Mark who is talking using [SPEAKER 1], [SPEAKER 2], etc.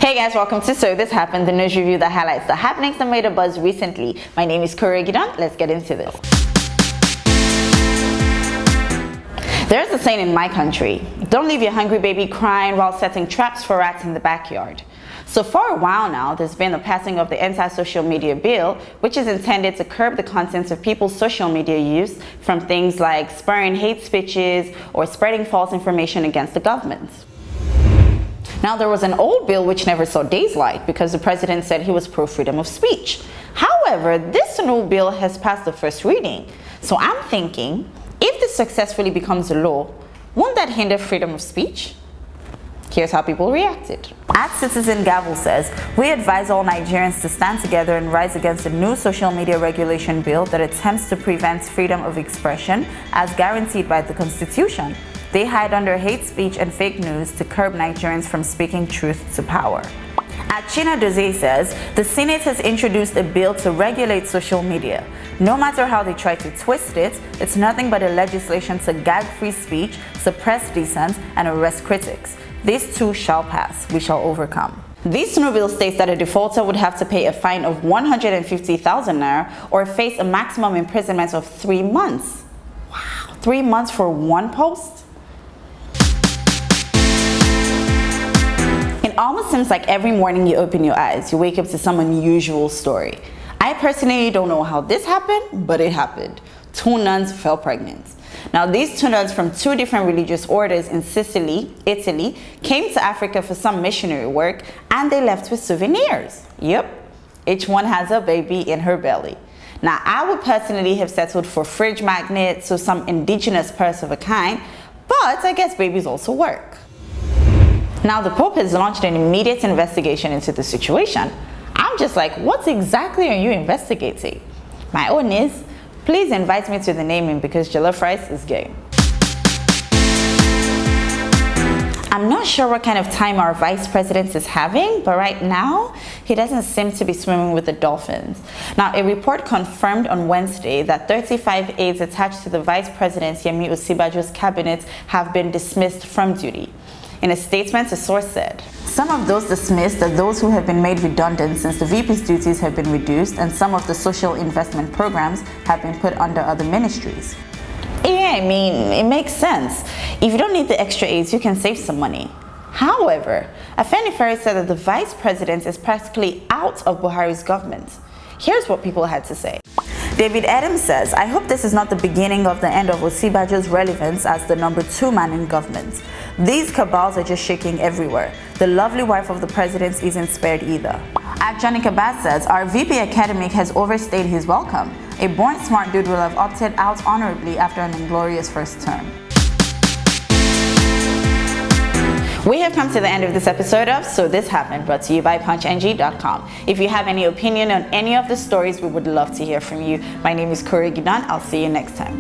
[SPEAKER 1] Hey guys, welcome to So This Happened, the news review that highlights the happenings that made a buzz recently. My name is Gidan. Let's get into this. There's a saying in my country: don't leave your hungry baby crying while setting traps for rats in the backyard. So for a while now, there's been the passing of the anti-social media bill, which is intended to curb the contents of people's social media use, from things like spurring hate speeches or spreading false information against the government. Now, there was an old bill which never saw daylight because the president said he was pro-freedom of speech. However, this new bill has passed the first reading. So I'm thinking, if this successfully becomes a law, won't that hinder freedom of speech? Here's how people reacted. @Citizen Gavel says, "We advise all Nigerians to stand together and rise against a new social media regulation bill that attempts to prevent freedom of expression as guaranteed by the Constitution. They hide under hate speech and fake news to curb Nigerians from speaking truth to power." China Doze says, "The Senate has introduced a bill to regulate social media. No matter how they try to twist it, it's nothing but a legislation to gag free speech, suppress dissent, and arrest critics. This too shall pass. We shall overcome." This new bill states that a defaulter would have to pay a fine of 150,000 naira or face a maximum imprisonment of 3 months. Wow, 3 months for one post? It almost seems like every morning you open your eyes, you wake up to some unusual story. I personally don't know how this happened, but it happened. 2 nuns fell pregnant. Now, these 2 nuns from 2 different religious orders in Sicily, Italy, came to Africa for some missionary work, and they left with souvenirs. Yep, each one has a baby in her belly. Now, I would personally have settled for fridge magnets or some indigenous purse of a kind, but I guess babies also work. Now, the Pope has launched an immediate investigation into the situation. I'm just like, what exactly are you investigating? My own is, please invite me to the naming because jollof rice is game. I'm not sure what kind of time our vice president is having, but right now, he doesn't seem to be swimming with the dolphins. Now, a report confirmed on Wednesday that 35 aides attached to the vice president Yemi Osinbajo's cabinet have been dismissed from duty. In a statement, a source said, "Some of those dismissed are those who have been made redundant since the VP's duties have been reduced and some of the social investment programs have been put under other ministries." Yeah, I mean, it makes sense. If you don't need the extra aides, you can save some money. However, Afenifere said that the vice president is practically out of Buhari's government. Here's what people had to say. David Adams says, "I hope this is not the beginning of the end of Osinbajo's relevance as the number 2 man in government. These cabals are just shaking everywhere. The lovely wife of the president isn't spared either." Johnny Kabaz says, "Our VP academic has overstayed his welcome. A born smart dude will have opted out honorably after an inglorious first term." We have come to the end of this episode of So This Happened, brought to you by punchng.com. If you have any opinion on any of the stories, we would love to hear from you. My name is Gidan. I'll see you next time.